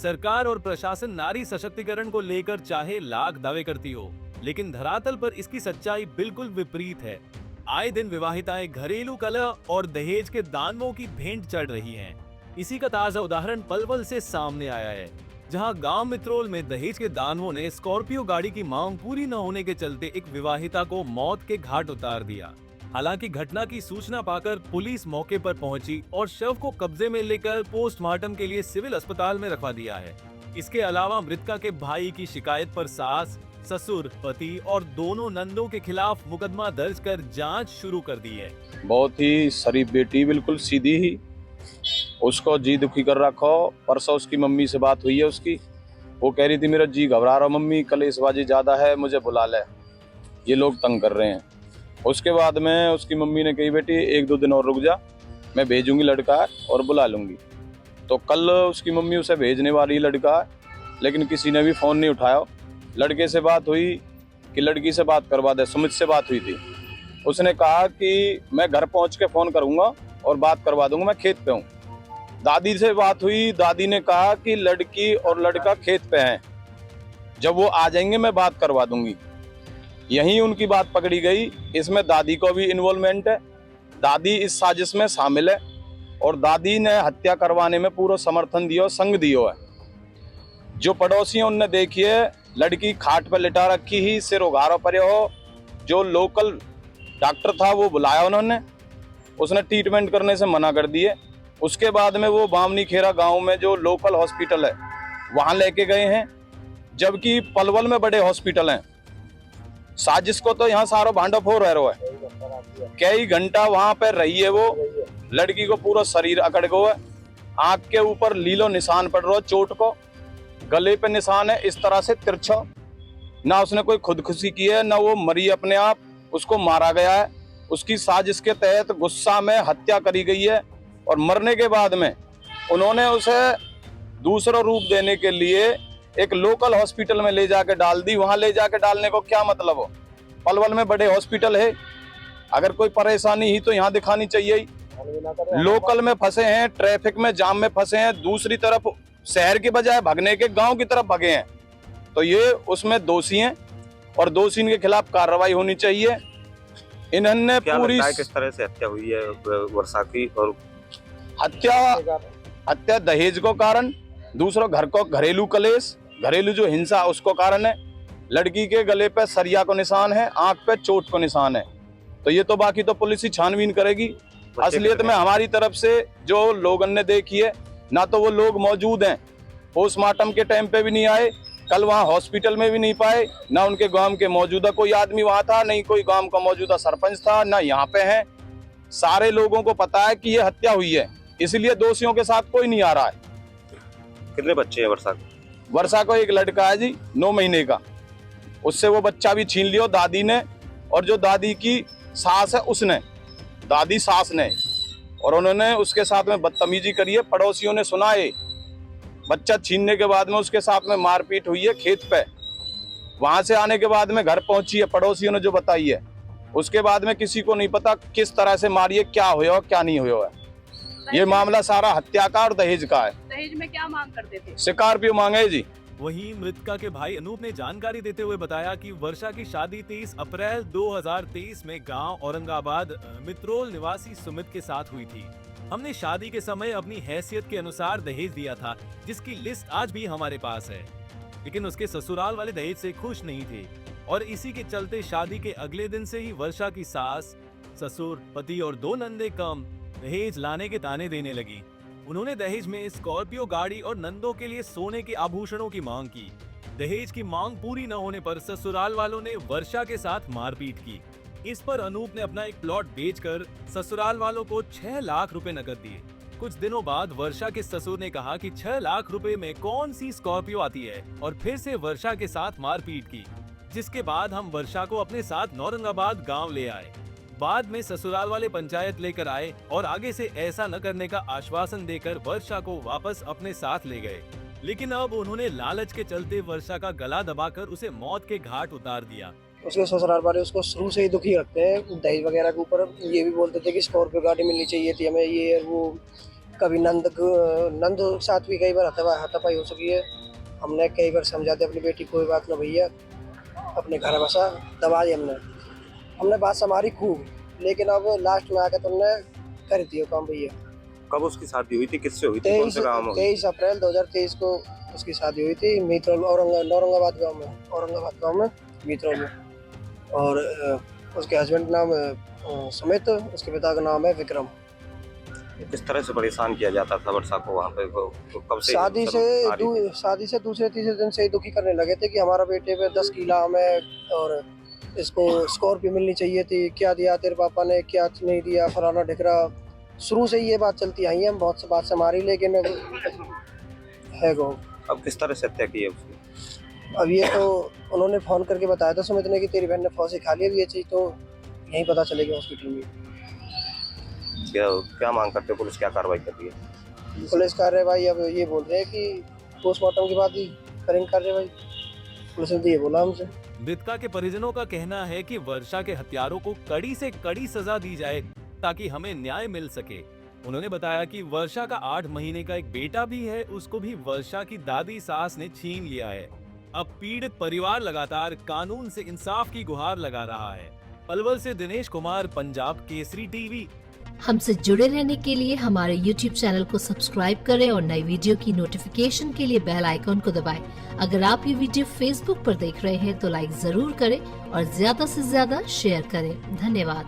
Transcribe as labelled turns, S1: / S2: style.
S1: सरकार और प्रशासन नारी सशक्तिकरण को लेकर चाहे लाख दावे करती हो, लेकिन धरातल पर इसकी सच्चाई बिल्कुल विपरीत है। आए दिन विवाहिताएं घरेलू कलह और दहेज के दानवों की भेंट चढ़ रही हैं। इसी का ताजा उदाहरण पलवल से सामने आया है, जहां गांव मित्रोल में दहेज के दानवों ने स्कॉर्पियो गाड़ी की मांग पूरी न होने के चलते एक विवाहिता को मौत के घाट उतार दिया। हालांकि घटना की सूचना पाकर पुलिस मौके पर पहुंची और शव को कब्जे में लेकर पोस्टमार्टम के लिए सिविल अस्पताल में रखवा दिया है। इसके अलावा मृतका के भाई की शिकायत पर सास, ससुर, पति और दोनों नंदों के खिलाफ मुकदमा दर्ज कर जांच शुरू कर दी है।
S2: बहुत ही शरीफ बेटी, बिल्कुल सीधी ही, उसको जी दुखी कर रखो। परसों उसकी मम्मी से बात हुई है उसकी, वो कह रही थी मेरा जी घबरा रहा मम्मी, कलेशबाजी ज्यादा है, मुझे बुला ले, ये लोग तंग कर रहे हैं। उसके बाद में उसकी मम्मी ने कही बेटी 1-2 दिन और रुक जा, मैं भेजूंगी लड़का और बुला लूंगी। तो कल उसकी मम्मी उसे भेजने वाली लड़का, लेकिन किसी ने भी फोन नहीं उठाया। लड़के से बात हुई कि लड़की से बात करवा दे, सुमित से बात हुई थी। उसने कहा कि मैं घर पहुंच के फोन करूंगा और बात करवा दूंगा, मैं खेत पे हूँ। दादी से बात हुई, दादी ने कहा कि लड़की और लड़का खेत पे हैं, जब वो आ जाएंगे मैं बात करवा दूंगी। यहीं उनकी बात पकड़ी गई। इसमें दादी को भी इन्वॉल्वमेंट है, दादी इस साजिश में शामिल है और दादी ने हत्या करवाने में पूरा समर्थन दिया, संग दिया है। जो पड़ोसी हैं उनने देखी है, लड़की खाट पर लिटा रखी ही, सिर उघाड़ा पड़े हो। जो लोकल डॉक्टर था वो बुलाया उन्होंने, उसने ट्रीटमेंट करने से मना कर दिए। उसके बाद में वो बामनी खेरा गांव में जो लोकल हॉस्पिटल है वहां लेके गए हैं, जबकि पलवल में बड़े हॉस्पिटल हैं। साजिश को तो यहाँ सारा भांडा फोड़ रहा है। कई घंटा वहां पर रही है वो, लड़की को पूरा शरीर अकड़ गया है, आंख के ऊपर लीलो निशान पड़ रहा है चोट को, गले पे निशान है इस तरह से तिरछा। ना उसने कोई खुदकुशी की है, ना वो मरी अपने आप, उसको मारा गया है। उसकी साजिश के तहत गुस्सा में हत्या करी गई है और मरने के बाद में उन्होंने उसे दूसरा रूप देने के लिए एक लोकल हॉस्पिटल में ले जाके डाल दी। वहां ले जाके डालने को क्या मतलब हो, पलवल में बड़े हॉस्पिटल है, अगर कोई परेशानी ही तो यहाँ दिखानी चाहिए। लोकल में फंसे हैं, ट्रैफिक में जाम में फंसे हैं, दूसरी तरफ शहर के बजाय भगने के गांव की तरफ भगे हैं, तो ये उसमें दोषी हैं और दोषी के खिलाफ कार्रवाई होनी चाहिए। इन्होंने पूरी
S3: किस तरह से हत्या हुई है वर्षा की? और
S2: हत्या दहेज को कारण, दूसरा घर को घरेलू कलेश, घरेलू जो हिंसा उसको कारण है। लड़की के गले पे सरिया को निशान है, आंख पे चोट को निशान है। तो ये तो बाकी तो पुलिस ही छानबीन करेगी। असलियत में हमारी तरफ से जो लोगों ने देखी है, ना तो वो लोग मौजूद हैं, पोस्टमार्टम के टाइम पे भी नहीं आए, कल वहाँ हॉस्पिटल में भी नहीं पाए, ना उनके गांव के मौजूदा कोई आदमी वहाँ था, नहीं कोई गांव का मौजूदा सरपंच था, ना यहाँ पे है। सारे लोगों को पता है कि ये हत्या हुई है, इसलिए दोषियों के साथ कोई नहीं आ रहा है।
S3: कितने बच्चे हैं वर्षा को?
S2: वर्षा को एक लड़का है जी, 9 महीने का, उससे वो बच्चा भी छीन लिया दादी ने, और जो दादी की सास है उसने, दादी सास ने, और उन्होंने उसके साथ में बदतमीजी करी है। पड़ोसियों ने सुना है, बच्चा छीनने के बाद में उसके साथ में मारपीट हुई है खेत पे। वहां से आने के बाद में घर पहुंची है, पड़ोसियों ने जो बताई है। उसके बाद में किसी को नहीं पता किस तरह से मारी है, क्या हुआ क्या नहीं हुआ है। ये मामला सारा हत्या का और दहेज का है।
S4: दहेज में क्या मांग करते थे?
S2: स्कॉर्पियो मांगे जी।
S1: वहीं मृतका के भाई अनूप ने जानकारी देते हुए बताया कि वर्षा की शादी 23 अप्रैल 2023 में गांव औरंगाबाद मित्रोल निवासी सुमित के साथ हुई थी। हमने शादी के समय अपनी हैसियत के अनुसार दहेज दिया था, जिसकी लिस्ट आज भी हमारे पास है, लेकिन उसके ससुराल वाले दहेज से खुश नहीं थे और इसी के चलते शादी के अगले दिन से ही वर्षा की सास, ससुर, पति और 2 नंदे कम दहेज लाने के ताने देने लगी। उन्होंने दहेज में स्कॉर्पियो गाड़ी और नंदों के लिए सोने के आभूषणों की मांग की। दहेज की मांग पूरी न होने पर ससुराल वालों ने वर्षा के साथ मारपीट की। इस पर अनूप ने अपना एक प्लॉट बेचकर ससुराल वालों को 6 लाख रुपए नकद दिए। कुछ दिनों बाद वर्षा के ससुर ने कहा कि 6 लाख रुपए में कौन सी स्कॉर्पियो आती है, और फिर से वर्षा के साथ मारपीट की, जिसके बाद हम वर्षा को अपने साथ औरंगाबाद गाँव ले आए। बाद में ससुराल वाले पंचायत लेकर आए और आगे से ऐसा न करने का आश्वासन देकर वर्षा को वापस अपने साथ ले गए, लेकिन अब उन्होंने लालच के चलते वर्षा का गला दबाकर उसे मौत के घाट उतार दिया।
S5: उसके ससुराल वाले उसको शुरू से ही दुखी रखते हैं दहेज वगैरह के ऊपर। ये भी बोलते थे कि स्कॉर्पियो गाड़ी मिलनी चाहिए थी हमें, ये वो कभी नंद के साथ भी कई बार हाथापाई हो चुकी है। हमने कई बार समझाते अपनी बेटी कोई बात ना भैया, अपने घर बसा, दबा दी हमने बात संभाली खूब, लेकिन अब लास्ट में आके तुमने कर दिया काम भैया।
S3: कब उसकी शादी हुई थी, किससे हुई थी, कौन से गाँव में हुई?
S5: 23 अप्रैल 2023 को उसकी शादी हुई थी मित्रोल औरंगाबाद गांव में मित्रोल में। और उसके हस्बैंड नाम सुमित, उसके पिता का नाम है विक्रम।
S3: किस तरह से परेशान किया जाता था वर्षा को वहाँ पे? कब से
S5: शादी से दूसरे तीसरे दिन से ही दुखी करने लगे थे कि हमारा बेटे पे 10 किला हमें, और इसको स्कॉर्पियो मिलनी चाहिए थी, क्या दिया तेरे पापा ने, क्या नहीं दिया, फलाना ढिकरा। शुरू से ही ये बात चलती आई है, हम बहुत से बात से मारी, लेकिन है गो।
S3: अब किस तरह से हत्या की है उसकी?
S5: अब ये तो उन्होंने फोन करके बताया था सुमित ने कि तेरी बहन ने फांसी खा ली। अब ये चीज़ तो यहीं पता चलेगी हॉस्पिटल में।
S3: क्या मांग करते हो? पुलिस क्या कार्रवाई कर रही है?
S5: पुलिस कार्रवाई अब ये बोल रहे हैं कि पोस्टमार्टम के बाद ही करेंगे कार्रवाई। पुलिस ने तो ये बोला हमसे।
S1: मृतका के परिजनों का कहना है कि वर्षा के हत्यारों को कड़ी से कड़ी सजा दी जाए ताकि हमें न्याय मिल सके। उन्होंने बताया कि वर्षा का 8 महीने का एक बेटा भी है, उसको भी वर्षा की दादी सास ने छीन लिया है। अब पीड़ित परिवार लगातार कानून से इंसाफ की गुहार लगा रहा है। पलवल से दिनेश कुमार, पंजाब केसरी टीवी।
S4: हमसे जुड़े रहने के लिए हमारे YouTube चैनल को सब्सक्राइब करें और नई वीडियो की नोटिफिकेशन के लिए बेल आइकॉन को दबाएं। अगर आप ये वीडियो Facebook पर देख रहे हैं तो लाइक जरूर करें और ज्यादा से ज्यादा शेयर करें। धन्यवाद।